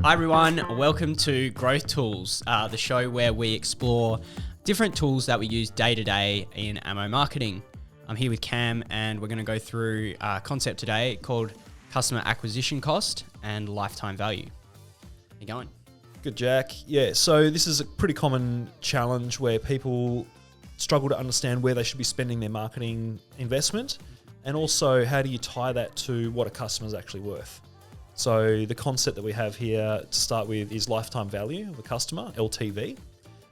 Hi everyone, welcome to Growth Tools, the show where we explore different tools that we use day to day in ammo marketing. I'm here with Cam and we're going to go through a concept today called customer acquisition cost and lifetime value. How you going? Good, Jack. Yeah, so this is a pretty common challenge where people struggle to understand where they should be spending their marketing investment, and also how do you tie that to what a customer is actually worth. So the concept that we have here to start with is lifetime value of a customer, LTV,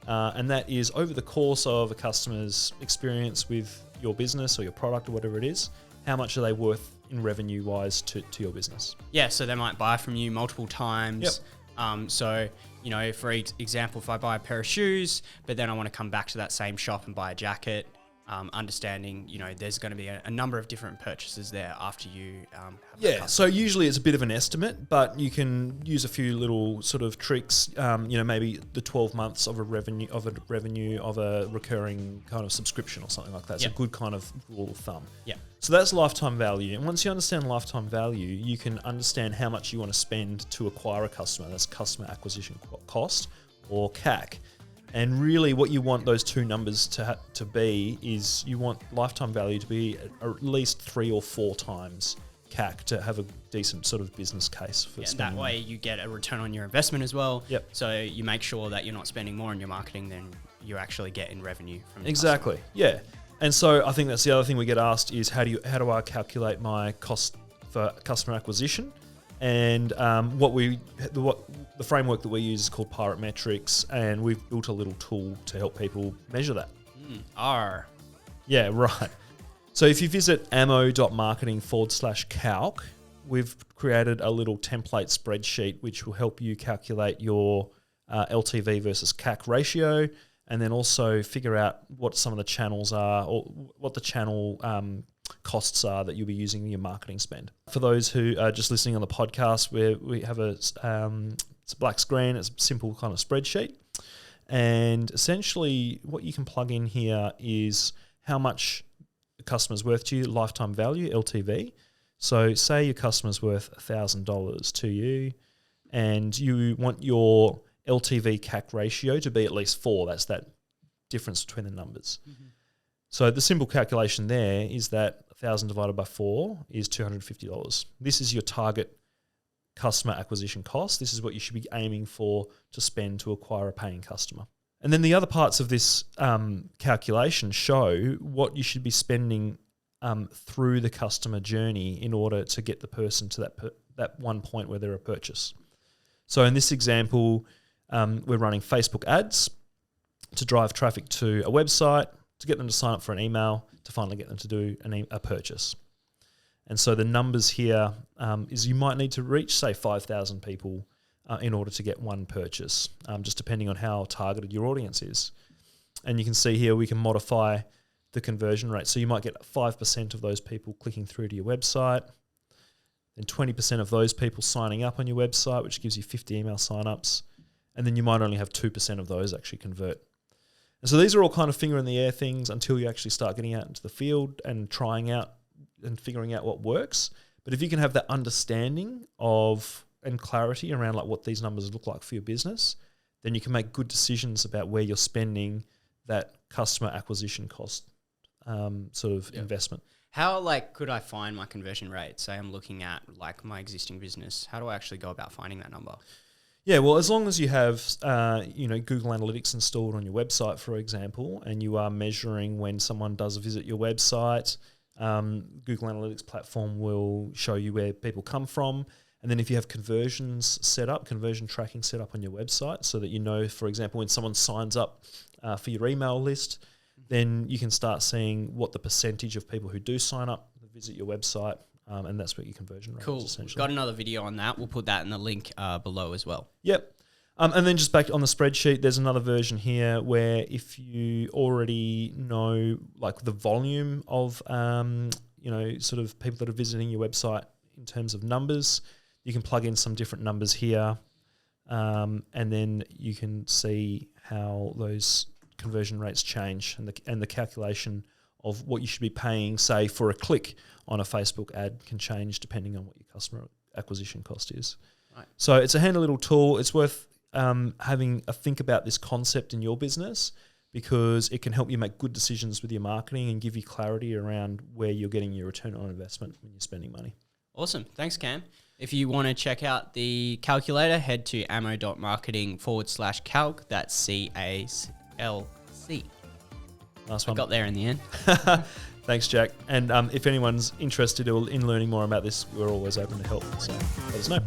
and that is over the course of a customer's experience with your business or your product or whatever it is, how much are they worth in revenue-wise to your business? Yeah, so they might buy from you multiple times. Yep. So, you know, for example, if I buy a pair of shoes, but then I want to come back to that same shop and buy a jacket, understanding, you know, there's going to be a number of different purchases there after you have so usually it's a bit of an estimate, but you can use a few little sort of tricks, maybe the 12 months of a revenue of a recurring kind of subscription or something like that. It's a good kind of rule of thumb. Yeah. So that's lifetime value. And once you understand lifetime value, you can understand how much you want to spend to acquire a customer. That's customer acquisition cost, or CAC. And really what you want those two numbers to be is you want lifetime value to be at least 3 or 4 times CAC to have a decent sort of business case for spending. That way you get a return on your investment as well. Yep. So you make sure that you're not spending more on your marketing than you actually get in revenue from the Exactly. customer. Yeah. And so I think that's the other thing we get asked is how do I calculate my cost for customer acquisition? And the framework that we use is called Pirate Metrics, and we've built a little tool to help people measure that. R. Yeah, right. So if you visit ammo.marketing/calc, we've created a little template spreadsheet which will help you calculate your LTV versus CAC ratio, and then also figure out what some of the channels are, or what the channel costs are that you'll be using in your marketing spend. For those who are just listening on the podcast, we have it's a black screen. It's a simple kind of spreadsheet, and essentially what you can plug in here is how much the customer's worth to you, lifetime value, LTV. So say your customer's worth $1,000 to you, and you want your LTV CAC ratio to be at least 4. That's that difference between the numbers. Mm-hmm. So the simple calculation there is that 1,000 divided by 4 is $250. This is your target customer acquisition cost. This is what you should be aiming for to spend to acquire a paying customer. And then the other parts of this calculation show what you should be spending through the customer journey in order to get the person to that one point where they're a purchase. So in this example, we're running Facebook ads to drive traffic to a website, to get them to sign up for an email, to finally get them to do a purchase. And so the numbers here is you might need to reach, say, 5,000 people in order to get one purchase, just depending on how targeted your audience is. And you can see here we can modify the conversion rate. So you might get 5% of those people clicking through to your website, then 20% of those people signing up on your website, which gives you 50 email signups, and then you might only have 2% of those actually convert. And so these are all kind of finger in the air things until you actually start getting out into the field and trying out and figuring out what works. But if you can have that understanding of and clarity around like what these numbers look like for your business, then you can make good decisions about where you're spending that customer acquisition cost investment. How could I find my conversion rate? Say I'm looking at my existing business. How do I actually go about finding that number? Yeah, well, as long as you have, Google Analytics installed on your website, for example, and you are measuring when someone does visit your website, Google Analytics platform will show you where people come from. And then if you have conversion tracking set up on your website so that you know, for example, when someone signs up for your email list, then you can start seeing what the percentage of people who do sign up visit your website. And that's what your conversion rate is, essentially. We've got another video on that. We'll put that in the link below as well. Yep. And then just back on the spreadsheet, there's another version here where if you already know the volume of, sort of people that are visiting your website in terms of numbers, you can plug in some different numbers here. And then you can see how those conversion rates change and the calculation of what you should be paying, say, for a click on a Facebook ad can change depending on what your customer acquisition cost is. Right. So it's a handy little tool. It's worth having a think about this concept in your business, because it can help you make good decisions with your marketing and give you clarity around where you're getting your return on investment when you're spending money. Awesome. Thanks, Cam. If you want to check out the calculator, head to ammo.marketing/calc. That's CALC. Nice I one. got there in the end. Thanks, Jack. And if anyone's interested in learning more about this, we're always open to help. So let us know.